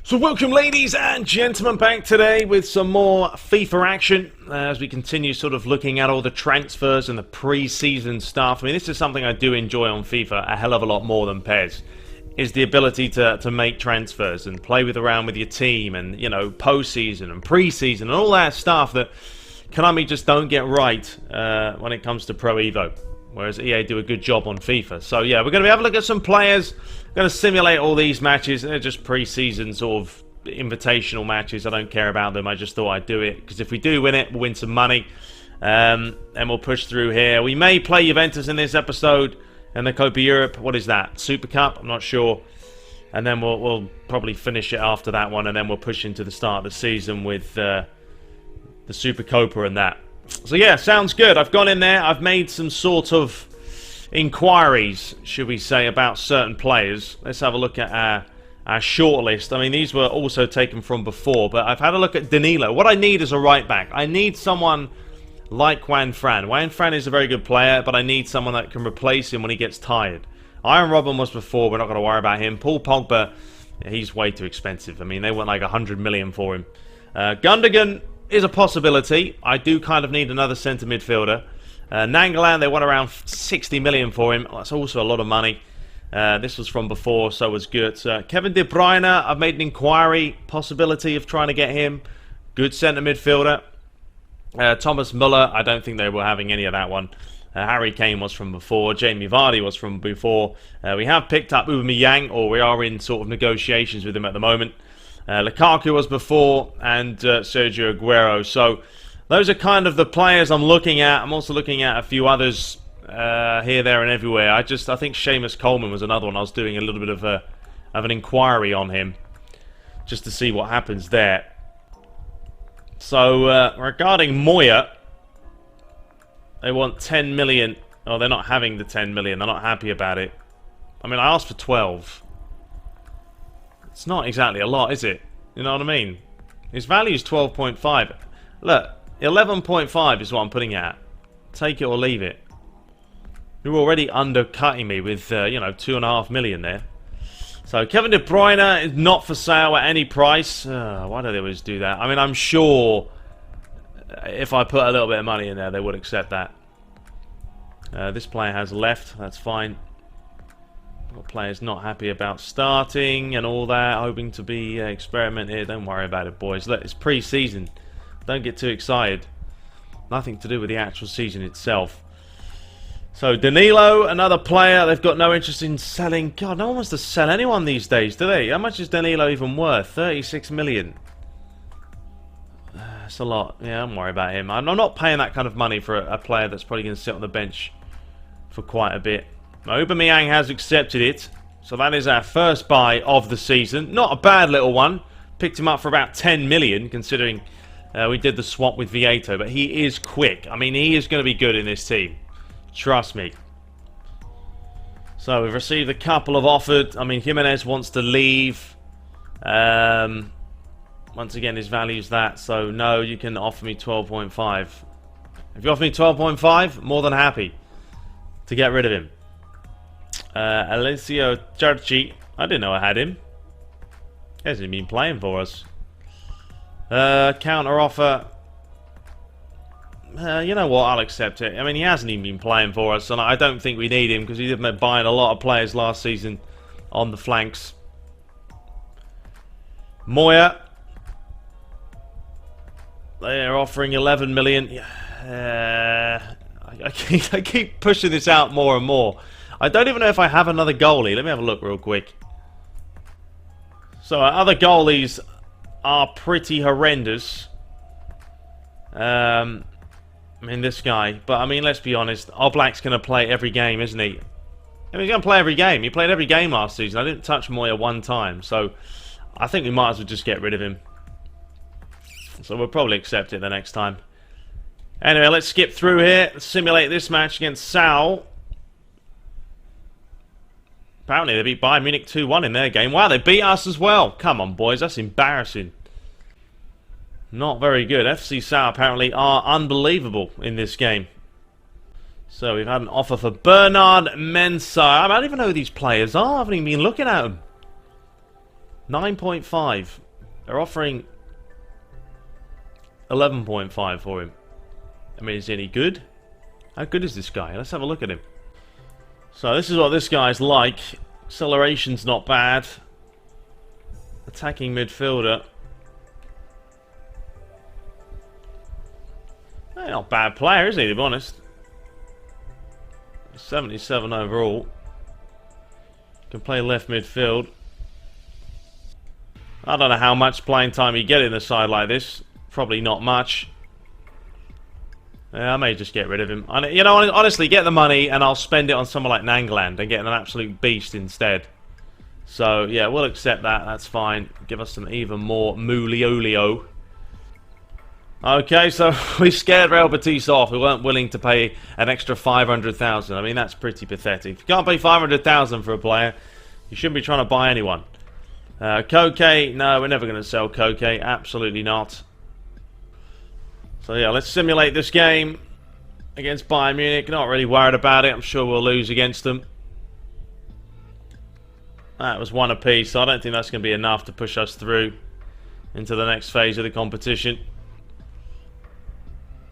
So welcome ladies and gentlemen back today with some more FIFA action as we continue sort of looking at all the transfers and the pre-season stuff. I mean, this is something I do enjoy on FIFA a hell of a lot more than PES, is the ability to make transfers and play around with your team and, you know, post-season and pre-season and all that stuff that Konami just don't get right when it comes to Pro Evo, whereas EA do a good job on FIFA. So yeah, we're going to have a look at some players. Going to simulate all these matches. They're just pre-season sort of invitational matches. I don't care about them. I just thought I'd do it because if we do win it, we'll win some money. And we'll push through here. We may play Juventus in this episode and the Copa Europe. What is that? SuperCup? I'm not sure. And then we'll probably finish it after that one, and then we'll push into the start of the season with the Super Copa and that. So yeah, sounds good. I've gone in there. I've made some sort of inquiries, should we say, about certain players. Let's have a look at our shortlist. I mean, these were also taken from before, but I've had a look at Danilo. What I need is a right back. I need someone like Juan Fran. Juan Fran is a very good player, but I need someone that can replace him when he gets tired. Iron Robin was before. We're not going to worry about him. Paul Pogba, he's way too expensive. I mean, they went like 100 million for him. Gundogan is a possibility. I do kind of need another centre midfielder. Nangolan, they want around 60 million for him. That's also a lot of money. This was from before, so was good. Kevin De Bruyne, I've made an inquiry. Possibility of trying to get him. Good centre midfielder. Thomas Muller, I don't think they were having any of that one. Harry Kane was from before. Jamie Vardy was from before. We have picked up Aubameyang, or we are in sort of negotiations with him at the moment. Lukaku was before, and Sergio Aguero. So those are kind of the players I'm looking at. I'm also looking at a few others here, there, and everywhere. I think Seamus Coleman was another one. I was doing a little bit of an inquiry on him, just to see what happens there. So regarding Moya, they want 10 million. Oh, they're not having the 10 million. They're not happy about it. I mean, I asked for 12. It's not exactly a lot, is it? You know what I mean? His value is 12.5. Look. 11.5 is what I'm putting at. Take it or leave it. You're already undercutting me with, you know, 2.5 million there. So Kevin De Bruyne is not for sale at any price. Why do they always do that? I mean, I'm sure if I put a little bit of money in there, they would accept that. This player has left. That's fine. The player's not happy about starting and all that. Hoping to be experiment here. Don't worry about it, boys. Look, it's pre-season. Don't get too excited. Nothing to do with the actual season itself. So Danilo, another player. They've got no interest in selling. God, no one wants to sell anyone these days, do they? How much is Danilo even worth? 36 million. That's a lot. Yeah, don't worry about him. I'm not paying that kind of money for a player that's probably going to sit on the bench for quite a bit. Aubameyang has accepted it. So that is our first buy of the season. Not a bad little one. Picked him up for about 10 million, considering we did the swap with Vieto, but he is quick. I mean, he is going to be good in this team. Trust me. So we've received a couple of offers. I mean, Jimenez wants to leave. Once again, his value is that. So no, you can offer me 12.5. If you offer me 12.5, more than happy to get rid of him. Alessio Cerci. I didn't know I had him. He hasn't been playing for us. Counter offer. You know what? I'll accept it. I mean, he hasn't even been playing for us, and I don't think we need him because he did buying a lot of players last season on the flanks. Moya. They're offering 11 million. I keep pushing this out more and more. I don't even know if I have another goalie. Let me have a look real quick. So our other goalies are pretty horrendous. I mean, this guy. But, I mean, let's be honest. Oblak's going to play every game, isn't he? I mean, he's going to play every game. He played every game last season. I didn't touch Moya one time. So, I think we might as well just get rid of him. So, we'll probably accept it the next time. Anyway, let's skip through here. Let's simulate this match against Sal. Apparently, they beat Bayern Munich 2-1 in their game. Wow, they beat us as well. Come on, boys. That's embarrassing. Not very good. FC Sao apparently are unbelievable in this game. So we've had an offer for Bernard Mensah. I don't even know who these players are. I haven't even been looking at them. 9.5. They're offering 11.5 for him. I mean, is he any good? How good is this guy? Let's have a look at him. So this is what this guy's like. Acceleration's not bad. Attacking midfielder. Not a bad player, is he, to be honest? 77 overall. Can play left midfield. I don't know how much playing time you get in the side like this. Probably not much. Yeah, I may just get rid of him. You know, honestly, get the money and I'll spend it on someone like Nangland and get an absolute beast instead. So, yeah, we'll accept that. That's fine. Give us some even more Muliolio. Okay, so we scared Real Betis off. We weren't willing to pay an extra 500,000. I mean, that's pretty pathetic. If you can't pay 500,000 for a player, you shouldn't be trying to buy anyone. Koke, no, we're never going to sell Koke. Absolutely not. So yeah, let's simulate this game against Bayern Munich. Not really worried about it. I'm sure we'll lose against them. That was one apiece, so I don't think that's going to be enough to push us through into the next phase of the competition.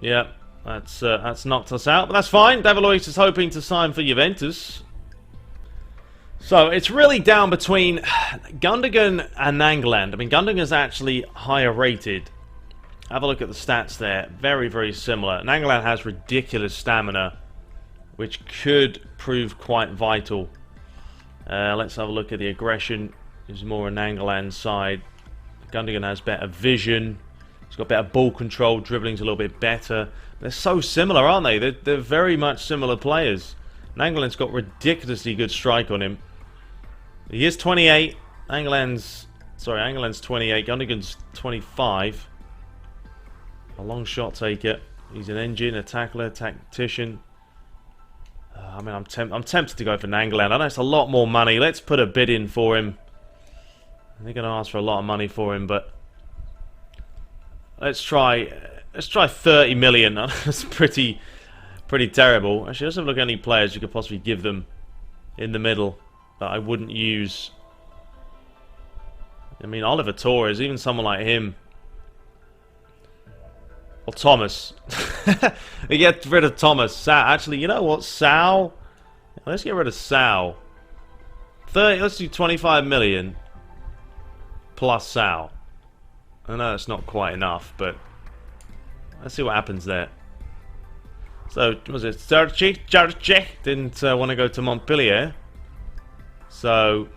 Yeah, that's knocked us out, but that's fine. David Luiz is hoping to sign for Juventus. So it's really down between Gundogan and Nangland. I mean, Gundogan's actually higher rated. Have a look at the stats there. Very, very similar. Nangland has ridiculous stamina, which could prove quite vital. Let's have a look at the aggression. It's more on Nangland's side. Gundogan has better vision. He's got better ball control. Dribbling's a little bit better. They're so similar, aren't they? They're very much similar players. Nangland's got ridiculously good strike on him. He is 28. Nangland's 28. Gundogan's 25. A long shot taker. He's an engine, a tackler, tactician. I mean, I'm tempted to go for Nangland. I know it's a lot more money. Let's put a bid in for him. They're going to ask for a lot of money for him, but let's try 30 million. That's pretty terrible. Actually, let's have a look at any players you could possibly give them in the middle that I wouldn't use. I mean, Oliver Torres, even someone like him. Or Thomas. We get rid of Thomas. Sal. Actually, you know what? Sal. Let's get rid of Sal. 30. Let's do 25 million plus Sal. I know that's not quite enough, but let's see what happens there. So, was it Jarche didn't want to go to Montpellier. So,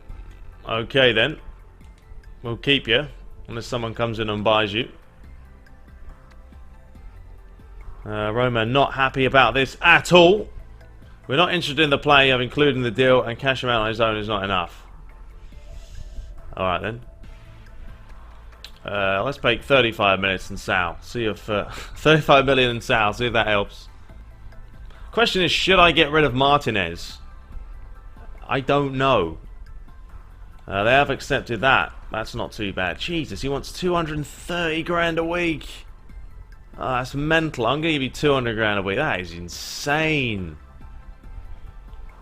okay then. We'll keep you unless someone comes in and buys you. Roma not happy about this at all. We're not interested in the play of including the deal, and cash him out on his own is not enough. Alright then. Let's take 35 minutes in Sal. See if 35 million in Sal. See if that helps. Question is, should I get rid of Martinez? I don't know. They have accepted that. That's not too bad. Jesus, he wants 230 grand a week. Oh, that's mental. I'm going to give you 200 grand a week. That is insane.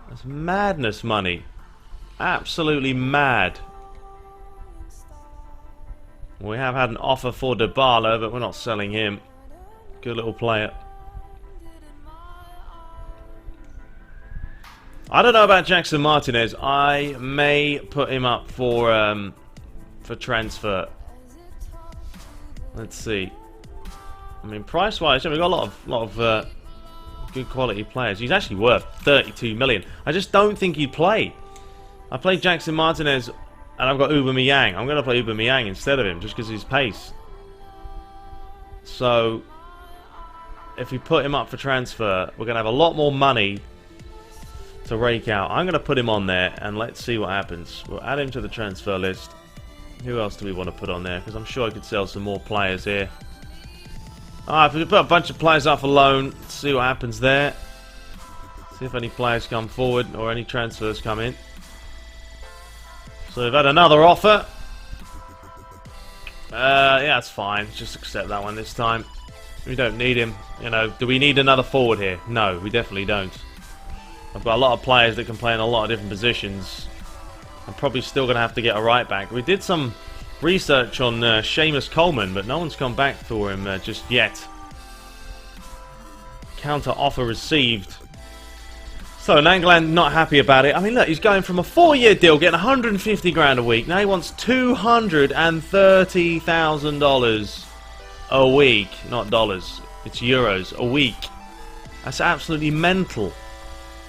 That's madness money. Absolutely mad. We have had an offer for Dybala, but we're not selling him. Good little player. I don't know about Jackson Martinez. I may put him up for transfer. Let's see. I mean, price-wise, we've got a lot of good quality players. He's actually worth 32 million. I just don't think he'd play. I played Jackson Martinez, and I've got Aubameyang. I'm going to play Aubameyang instead of him, just because of his pace. So, if we put him up for transfer, we're going to have a lot more money to rake out. I'm going to put him on there, and let's see what happens. We'll add him to the transfer list. Who else do we want to put on there? Because I'm sure I could sell some more players here. Alright, if we put a bunch of players up for loan, see what happens there. See if any players come forward or any transfers come in. So we've had another offer. Yeah, that's fine. Just accept that one this time. We don't need him. You know, do we need another forward here? No, we definitely don't. I've got a lot of players that can play in a lot of different positions. I'm probably still going to have to get a right back. We did some research on Seamus Coleman, but no one's come back for him just yet. Counter offer received. So Nangland not happy about it. I mean, look, he's going from a 4-year deal, getting 150 grand a week. Now he wants $230,000 a week, not dollars. It's euros a week. That's absolutely mental.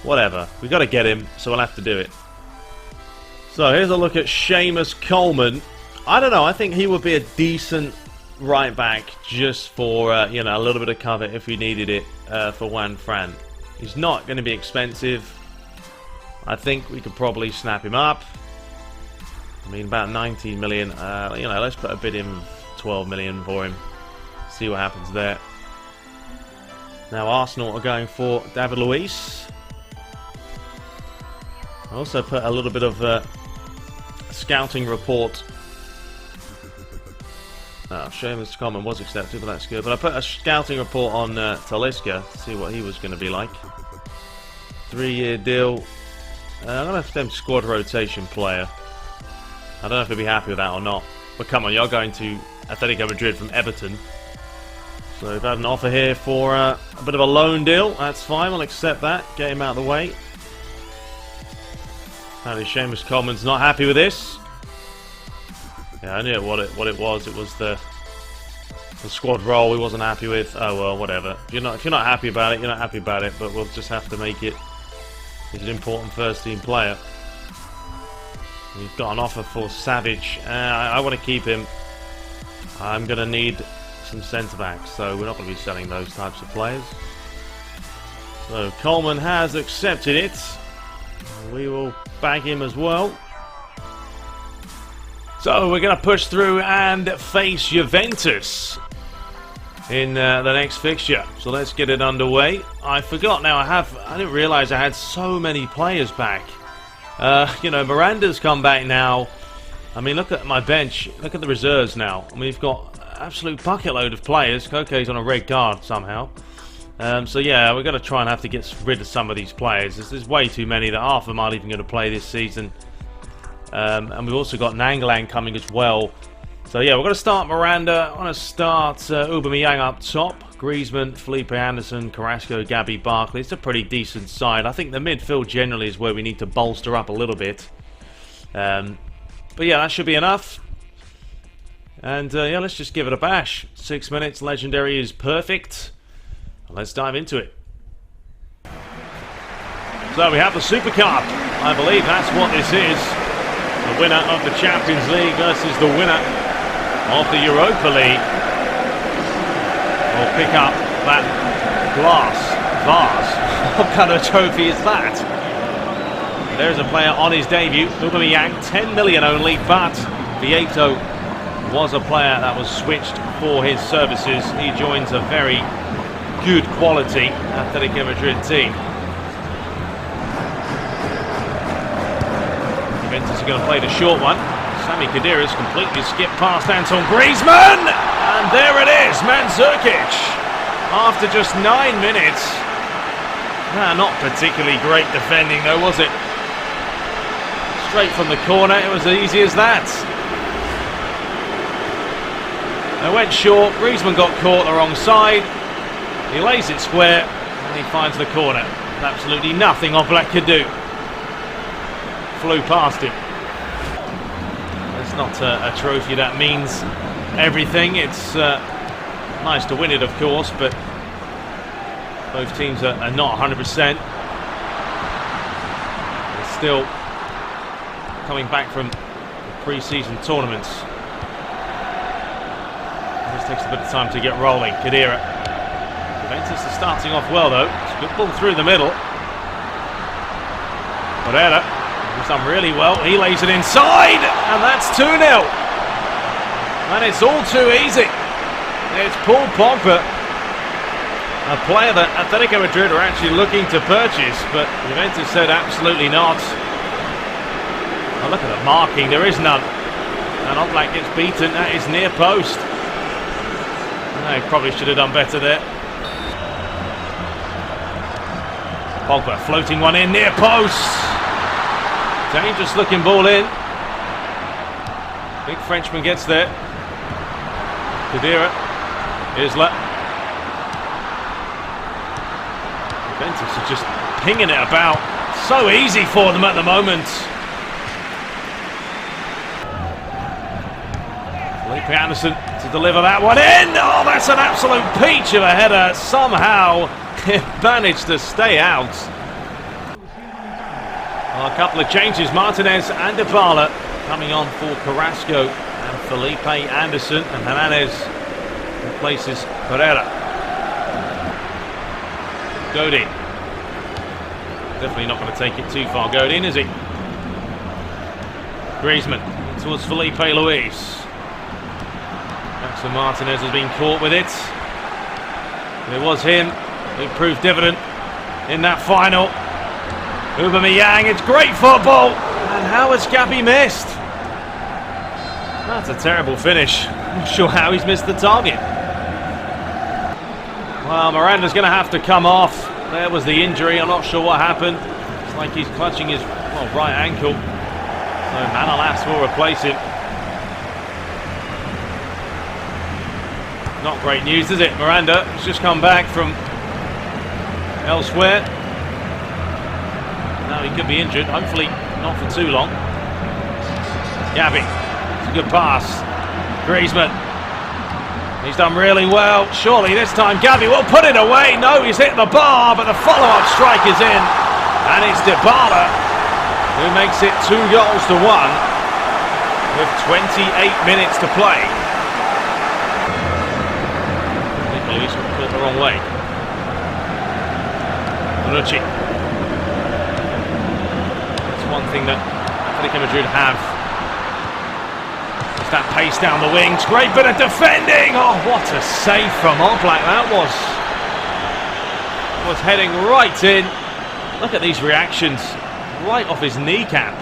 Whatever, we got to get him, so we'll have to do it. So here's a look at Seamus Coleman. I don't know. I think he would be a decent right back just for you know, a little bit of cover if we needed it for Juan Fran. He's not going to be expensive. I think we could probably snap him up. I mean, about 19 million. You know, let's put a bid in 12 million for him. See what happens there. Now Arsenal are going for David Luiz. I also put a little bit of scouting report. Seamus Coleman was accepted, but that's good. But I put a scouting report on Talisca to see what he was going to be like. 3-year deal. I'm going to have them squad rotation player. I don't know if he'll be happy with that or not. But come on, you're going to Atletico Madrid from Everton. So we've had an offer here for a bit of a loan deal. That's fine, we'll accept that. Get him out of the way. Apparently Seamus Coleman's not happy with this. Yeah, I knew what it was. It was the squad role he wasn't happy with. Oh well, whatever. If you're not happy about it, you're not happy about it. But we'll just have to make it. He's an important first-team player. We've got an offer for Savage. I want to keep him. I'm going to need some centre-backs, so we're not going to be selling those types of players. So Coleman has accepted it. We will bag him as well. So we're going to push through and face Juventus in the next fixture. So let's get it underway. I forgot now. I didn't realise I had so many players back. You know, Miranda's come back now. I mean, look at my bench. Look at the reserves now. I mean, we've got an absolute bucket load of players. Koke's on a red card somehow. So yeah, we're going to try and have to get rid of some of these players. There's way too many that half of them aren't even going to play this season. And we've also got Nangland coming as well. So yeah, we're going to start Miranda. I want to start Aubameyang up top. Griezmann, Felipe Anderson, Carrasco, Gabby, Barkley. It's a pretty decent side. I think the midfield generally is where we need to bolster up a little bit. But yeah, that should be enough. And yeah, let's just give it a bash. 6 minutes, legendary is perfect. Let's dive into it. So we have the SuperCup. I believe that's what this is. The winner of the Champions League versus the winner of the Europa League. We'll pick up that vase. What kind of trophy is that? There's a player on his debut. Aubameyang, 10 million only, but Vieto was a player that was switched for his services. He joins a very good quality Atletico Madrid team. Juventus are going to play the short one. Sami Khedira's completely skipped past Anton Griezmann, and there it is, Mandzukic. After just 9 minutes. Not particularly great defending though, was it? Straight from the corner, it was as easy as that. They went short, Griezmann got caught the wrong side. He lays it square, and he finds the corner. Absolutely nothing Oblak could do. Flew past him. It's not a trophy that means everything. It's nice to win it, of course, but both teams are not 100%. They're still coming back from pre-season tournaments. This takes a bit of time to get rolling. Khedira. Juventus is starting off well though. It's a good ball through the middle. Moreira has done really well. He lays it inside, and that's 2-0. And it's all too easy. It's Paul Pogba, a player that Atletico Madrid are actually looking to purchase, but Juventus said absolutely not. Oh, look at the marking, there is none. And Oblak gets beaten at his near post. He probably should have done better there. Pogba floating one in, near post. Dangerous looking ball in. Big Frenchman gets there. Kadira. Isla. Juventus are just pinging it about. So easy for them at the moment. Felipe Anderson to deliver that one in. Oh, that's an absolute peach of a header. Somehow it managed to stay out. Well, a couple of changes. Martinez and Dybala coming on for Carrasco and Felipe Anderson, and Hernandez replaces Pereira. Godin. Definitely not going to take it too far, Godin, is he? Griezmann towards Felipe Luis. Jackson Martinez has been caught with it. It was him who proved dividend in that final. Aubameyang, it's great football. And how has Gabi missed? That's a terrible finish. I'm not sure how he's missed the target. Well, Miranda's going to have to come off. There was the injury. I'm not sure what happened. It's like he's clutching his right ankle. So Manolas will replace him. Not great news, is it? Miranda has just come back from elsewhere. Now he could be injured. Hopefully not for too long. Gavi. It's a good pass. Griezmann. He's done really well. Surely this time Gavi will put it away. No, he's hit the bar, but the follow-up strike is in. And it's Dybala who makes it 2 goals to 1 with 28 minutes to play. I think Luis put it the wrong way. Bonucci. That's one thing that Atletico Madrid have. That pace down the wings, great bit of defending. Oh, what a save from Oblak that was heading right in. Look at these reactions, right off his kneecap.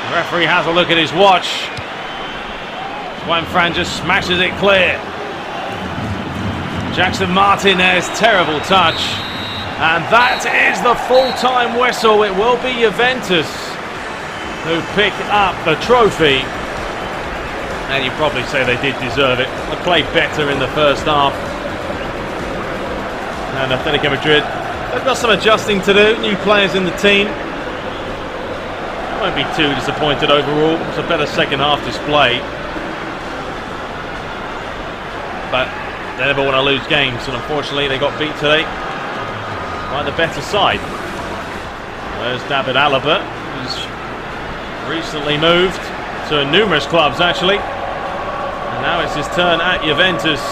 The referee has a look at his watch. Juanfran just smashes it clear. Jackson Martinez, terrible touch, and that is the full-time whistle. It will be Juventus who pick up the trophy, and you probably say they did deserve it. They played better in the first half, and Atletico Madrid, they've got some adjusting to do. New players in the team. I won't be too disappointed overall. It's a better second half display, but they never want to lose games, and unfortunately they got beat today by the better side. There's David Alaba, who's recently moved to numerous clubs actually, and now it's his turn at Juventus.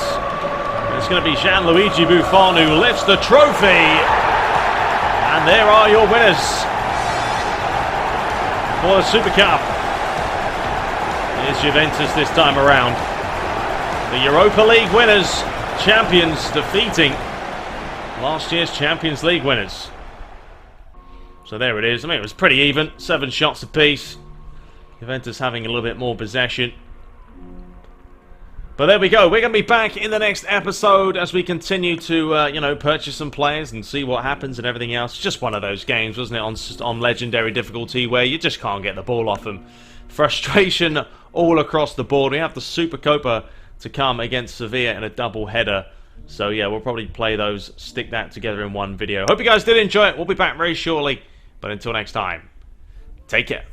It's going to be Gianluigi Buffon who lifts the trophy, and there are your winners for the SuperCup. It's Juventus this time around, the Europa League winners, champions, defeating last year's Champions League winners. So there it is. I mean, it was pretty even. 7 shots apiece. Juventus having a little bit more possession. But there we go. We're going to be back in the next episode as we continue to, purchase some players and see what happens and everything else. Just one of those games, wasn't it, on legendary difficulty where you just can't get the ball off them. Frustration all across the board. We have the Supercopa to come against Sevilla in a double header. So yeah, we'll probably play those, stick that together in one video. Hope you guys did enjoy it. We'll be back very shortly. But until next time, take care.